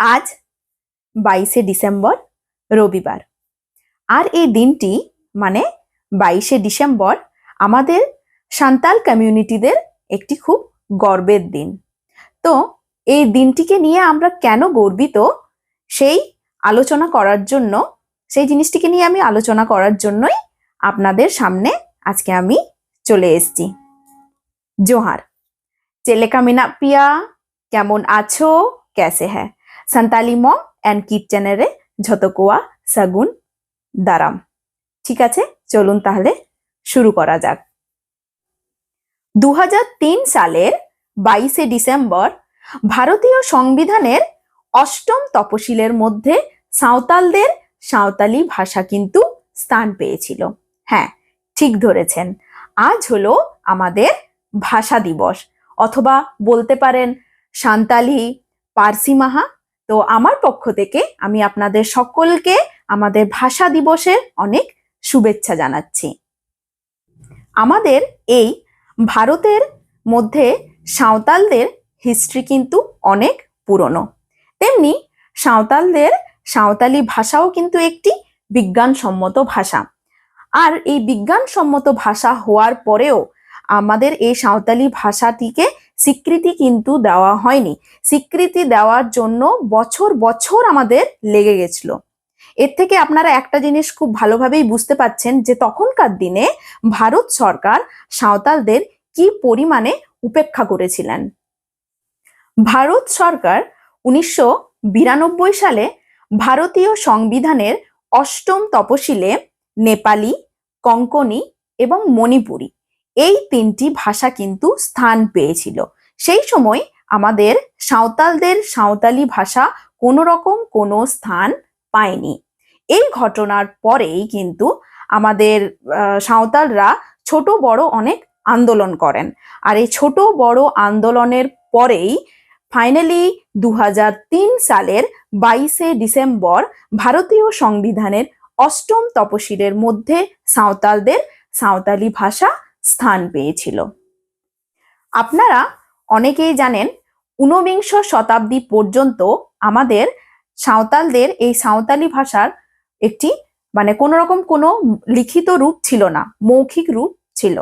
আজ 22শে ডিসেম্বর রবিবার। আর এই দিনটি মানে 22শে ডিসেম্বর আমাদের সাঁওতাল কমিউনিটিদের একটি খুব গর্বের দিন। তো এই দিনটিকে নিয়ে আমরা কেন গর্বিত সেই আলোচনা করার জন্য, সেই জিনিসটিকে নিয়ে আমি আলোচনা করার জন্যই আপনাদের সামনে আজকে আমি চলে এসেছি। জোহার, চেলেকা মিনা পিয়া, কেমন আছো, कैसे है? সান্তালি মম অ্যান্ড কিড চ্যানেলে ঝতকোয়া সাগুন দারাম। ঠিক আছে, চলুন তাহলে শুরু করা যাক। 2003 সালের 22শে ডিসেম্বর ভারতীয় সংবিধানের 8ম তফসিলের মধ্যে সাঁওতালদের সাঁওতালি ভাষা কিন্তু স্থান পেয়েছিল। হ্যাঁ, ঠিক ধরেছেন, আজ হলো আমাদের ভাষা দিবস, অথবা বলতে পারেন সাঁওতালি পার্সি মাহা। তো আমার পক্ষ থেকে আমি আপনাদের সকলকে আমাদের ভাষা দিবসের অনেক শুভেচ্ছা জানাচ্ছি। আমাদের এই ভারতের মধ্যে সাঁওতালদের হিস্ট্রি কিন্তু অনেক পুরনো, তেমনি সাঁওতালদের সাঁওতালি ভাষাও কিন্তু একটি বিজ্ঞানসম্মত ভাষা। আর এই বিজ্ঞানসম্মত ভাষা হওয়ার পরেও আমাদের এই সাঁওতালি ভাষাটিকে স্বীকৃতি কিন্তু দেওয়া হয়নি। স্বীকৃতি দেওয়ার জন্য বছর বছর আমাদের লেগে গেছিল। এর থেকে আপনারা একটা জিনিস খুব ভালোভাবেই বুঝতে পাচ্ছেন যে তখনকার দিনে ভারত সরকার সাঁওতালদের কি পরিমাণে উপেক্ষা করেছিলেন। ভারত সরকার 1992 সালে ভারতীয় সংবিধানের 8ম তফসিলে নেপালি, কোঙ্কনি এবং মণিপুরি এই 3টি ভাষা কিন্তু স্থান পেয়েছিল। সেই সময় আমাদের সাঁওতালদের সাঁওতালি ভাষা কোনো রকম কোনো স্থান পায়নি। এই ঘটনার পরেই কিন্তু আমাদের সাঁওতালরা ছোট বড় অনেক আন্দোলন করেন। আর এই ছোট বড় আন্দোলনের পরেই ফাইনালি 2003 সালের 22শে ডিসেম্বর ভারতীয় সংবিধানের 8ম তফসিলের মধ্যে সাঁওতালদের সাঁওতালি ভাষা স্থান পেয়েছিল। আপনারা অনেকেই জানেন 19বিংশ শতাব্দী পর্যন্ত আমাদের সাঁওতালদের এই সাঁওতালি ভাষার একটি মানে কোনো রকম কোনো লিখিত রূপ ছিল না, মৌখিক রূপ ছিল।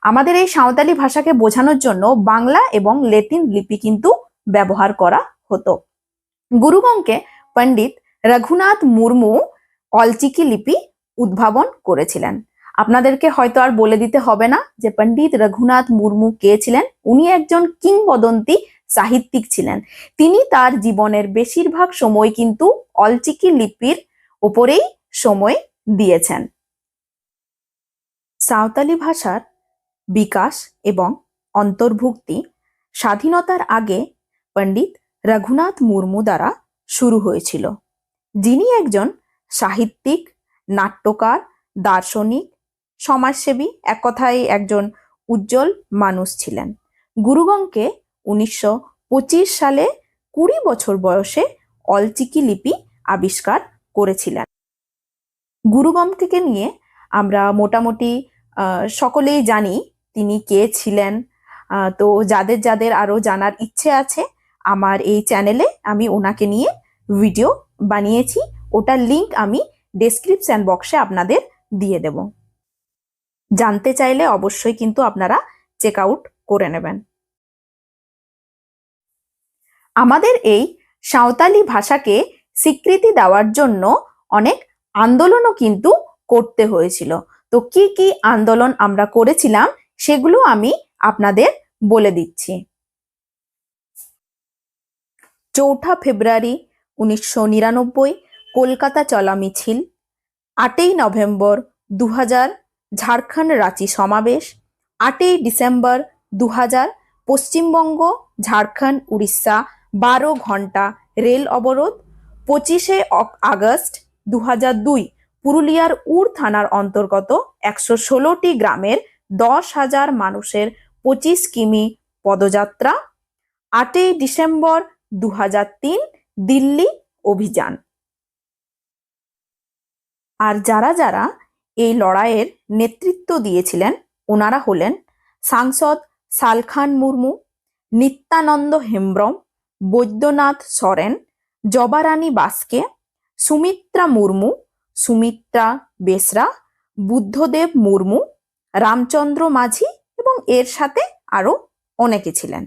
আমাদের এই সাঁওতালি ভাষাকে বোঝানোর জন্য বাংলা এবং লেটিন লিপি কিন্তু ব্যবহার করা হতো। গুরুগঙ্গে পণ্ডিত রঘুনাথ মুর্মু অলচিকি লিপি উদ্ভাবন করেছিলেন। আপনাদেরকে হয়তো আর বলে দিতে হবে না যে পণ্ডিত রঘুনাথ মুর্মু কে ছিলেন। উনি একজন কিংবদন্তি সাহিত্যিক ছিলেন। তিনি তার জীবনের বেশিরভাগ সময় কিন্তু অলচিকি লিপির উপরেই সময় দিয়েছেন। সাঁওতালি ভাষার বিকাশ এবং অন্তর্ভুক্তি স্বাধীনতার আগে পণ্ডিত রঘুনাথ মুর্মু দ্বারা শুরু হয়েছিল, যিনি একজন সাহিত্যিক, নাট্যকার, দার্শনিক, সমাজসেবী, এক কথায় একজন উজ্জ্বল মানুষ ছিলেন। গুরুগঙ্গে 1925 সালে 20 বছর বয়সে অলচিকি লিপি আবিষ্কার করেছিলেন। গুরুগঙ্গকে নিয়ে আমরা মোটামুটি সকলেই জানি তিনি কে ছিলেন। তো যাদের যাদের আরো জানার ইচ্ছে আছে, আমার এই চ্যানেলে আমি ওনাকে নিয়ে ভিডিও বানিয়েছি, ওটার লিংক আমি ডেসক্রিপশন বক্সে আপনাদের দিয়ে দেব। জানতে চাইলে অবশ্যই কিন্তু আপনারা চেক আউট করে নেবেন। আমাদের এই সাঁওতালি ভাষাকে স্বীকৃতি দেওয়ার জন্য অনেক আন্দোলনও কিন্তু করতে হয়েছিল। তো কি কি আন্দোলন আমরা করেছিলাম সেগুলো আমি আপনাদের বলে দিচ্ছি। 4 ফেব্রুয়ারি 1999 কলকাতা চলা মিছিল, 8 নভেম্বর 2000 ঝাড়খণ্ড রাঁচি সমাবেশ, 8 ডিসেম্বর 2000 পশ্চিমবঙ্গ ঝাড়খণ্ড উড়িষ্যা 12 ঘন্টা রেল অবরোধ, 25 আগস্ট 2002 পুরুলিয়ার উড় থানার অন্তর্গত 116টি গ্রামের 10,000 মানুষের 25 কিমি পদযাত্রা, 8 ডিসেম্বর 2003 দিল্লি অভিযান। আর যারা যারা এই লড়াইয়ের নেতৃত্ব দিয়েছিলেন ওনারা হলেন সাংসদ সালখান মুর্মু, নিত্যানন্দ হেমব্রম, বৈদ্যনাথ সরেন, জবারানী বাস্কে, সুমিত্রা মুর্মু, সুমিত্রা বেসরা, বুদ্ধদেব মুর্মু, রামচন্দ্র মাঝি এবং এর সাথে আরো অনেকে ছিলেন।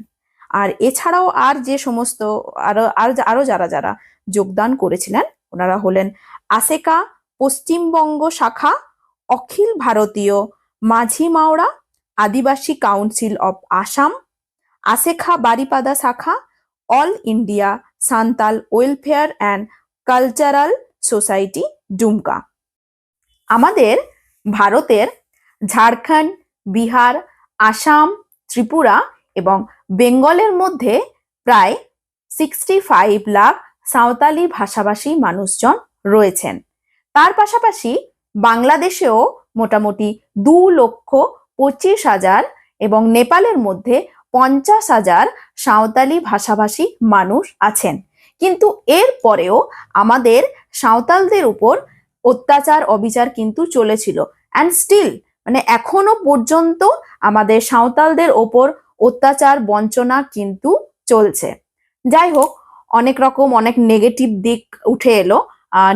আর এছাড়াও আর যে সমস্ত আরো যারা যারা যোগদান করেছিলেন ওনারা হলেন আশেকা পশ্চিমবঙ্গ শাখা, অখিল ভারতীয় মাঝি মাওরা আদিবাসী কাউন্সিল অফ আসাম, আশেখা বারিপাদা শাখা, all India Santal welfare and cultural society Dumka. আমাদের ভারতের ঝাড়খণ্ড, বিহার, আসাম, ত্রিপুরা এবং বেঙ্গলের মধ্যে প্রায় 65 লাখ সাঁওতালি ভাষাভাষী মানুষজন রয়েছেন। তার পাশাপাশি বাংলাদেশেও মোটামুটি 2,25,000 এবং নেপালের মধ্যে 50,000 সাঁওতালি ভাষাভাষী মানুষ আছেন। কিন্তু এর পরেও আমাদের সাঁওতালদের উপর অত্যাচার অবিচার কিন্তু চলেছিল, অ্যান্ড স্টিল মানে এখনো পর্যন্ত আমাদের সাঁওতালদের ওপর অত্যাচার বঞ্চনা কিন্তু চলছে। যাই হোক, অনেক রকম অনেক নেগেটিভ দিক উঠে এলো।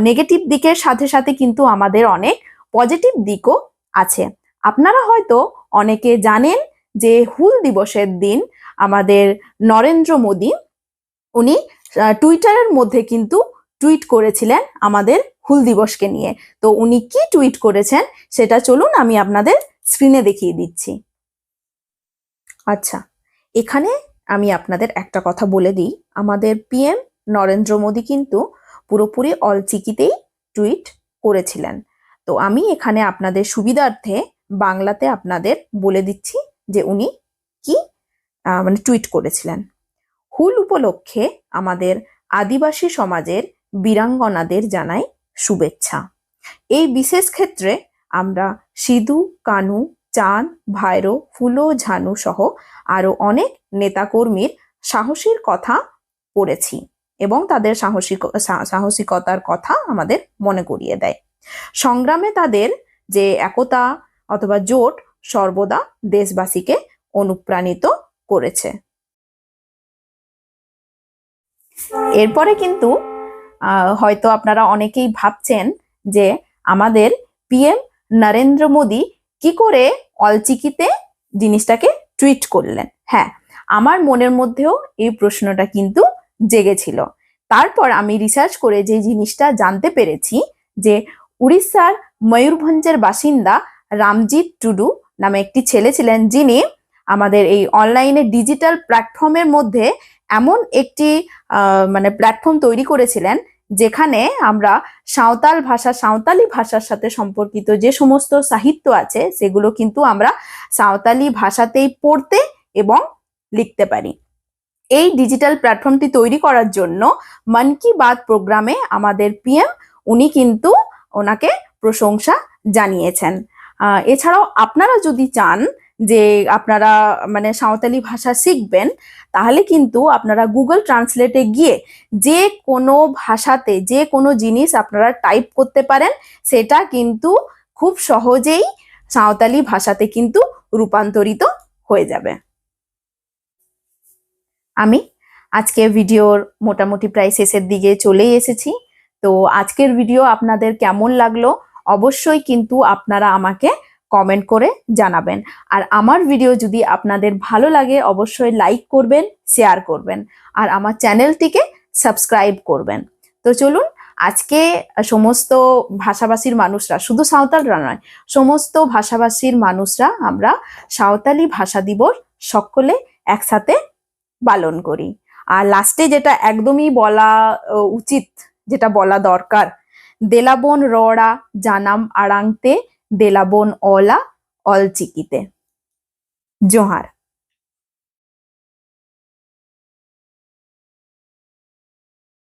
নেগেটিভ দিকের সাথে সাথে কিন্তু আমাদের অনেক পজিটিভ দিকও আছে। আপনারা হয়তো অনেকে জানেন যে হুল দিবসের দিন আমাদের নরেন্দ্র মোদী উনি টুইটারের মধ্যে কিন্তু টুইট করেছিলেন আমাদের হুল দিবসকে নিয়ে। তো উনি কি টুইট করেছেন সেটা চলুন আমি আপনাদের স্ক্রিনে দেখিয়ে দিচ্ছি। আচ্ছা, এখানে আমি আপনাদের একটা কথা বলে দিই, আমাদের পিএম নরেন্দ্র মোদী কিন্তু পুরোপুরি অলচিকিতেই টুইট করেছিলেন। তো আমি এখানে আপনাদের সুবিধার্থে বাংলাতে আপনাদের বলে দিচ্ছি যে উনি কি মানে টুইট করেছিলেন। হুল উপলক্ষে আমাদের আদিবাসী সমাজের বীরাঙ্গনাদের জানাই শুভেচ্ছা। এই বিশেষ ক্ষেত্রে আমরা সিধু, কানু, চাঁদ, ভাইরো, ফুলো, ঝানু সহ আরো অনেক নেতাকর্মীর সাহসীর কথা পড়েছি এবং তাদের সাহসিকতার কথা আমাদের মনে করিয়ে দেয়। সংগ্রামে তাদের যে একতা অথবা জোট সর্বদা দেশবাসীকে অনুপ্রাণিত করেছে। এরপরে কিন্তু হয়তো আপনারা অনেকেই ভাবছেন যে আমাদের পিএম নরেন্দ্র মোদী কি করে অলচিকিতে জিনিসটাকে টুইট করলেন। হ্যাঁ, আমার মনের মধ্যেও এই প্রশ্নটা কিন্তু জেগেছিল। তারপর আমি রিসার্চ করে যে জিনিসটা জানতে পেরেছি যে উড়িষ্যার ময়ূরভঞ্জের বাসিন্দা রামজিৎ টুডু নামে একটি ছেলে ছিলেন, যিনি আমাদের এই অনলাইনে ডিজিটাল প্ল্যাটফর্মের মধ্যে এমন একটি মানে প্ল্যাটফর্ম তৈরি করেছিলেন যেখানে আমরা সাঁওতালি ভাষার সাথে সম্পর্কিত যে সমস্ত সাহিত্য আছে সেগুলো কিন্তু আমরা সাঁওতালি ভাষাতেই পড়তে এবং লিখতে পারি। এই ডিজিটাল প্ল্যাটফর্মটি তৈরি করার জন্য মন কি বাত প্রোগ্রামে আমাদের পিএম উনি কিন্তু ওনাকে প্রশংসা জানিয়েছেন। এছাড়াও আপনারা যদি চান যে আপনারা মানে সাঁওতালি ভাষা শিখবেন, তাহলে কিন্তু আপনারা গুগল ট্রান্সলেটে গিয়ে যে কোনো ভাষাতে যে কোনো জিনিস আপনারা টাইপ করতে পারেন, সেটা কিন্তু খুব সহজেই সাঁওতালি ভাষাতে কিন্তু রূপান্তরিত হয়ে যাবে। আমি আজকে ভিডিওর মোটামুটি প্রায় শেষের দিকে চলেই এসেছি। তো আজকের ভিডিও আপনাদের কেমন লাগলো অবশ্যই কিন্তু আপনারা আমাকে কমেন্ট করে জানাবেন। আর আমার ভিডিও যদি আপনাদের ভালো লাগে অবশ্যই লাইক করবেন, শেয়ার করবেন আর আমার চ্যানেলটিকে সাবস্ক্রাইব করবেন। তো চলুন, আজকে সমস্ত ভাষাভাষীর মানুষরা, শুধু সাঁওতালরা নয়, সমস্ত ভাষাভাষীর মানুষরা আমরা সাঁওতালি ভাষা দিবস সকলে একসাথে পালন করি। আর লাস্টে যেটা একদমই বলা উচিত, যেটা বলা দরকার, দেলাবন রড়া জানাম আড়াংতে দেলাবন অলা অলচিকিতে। জোহার।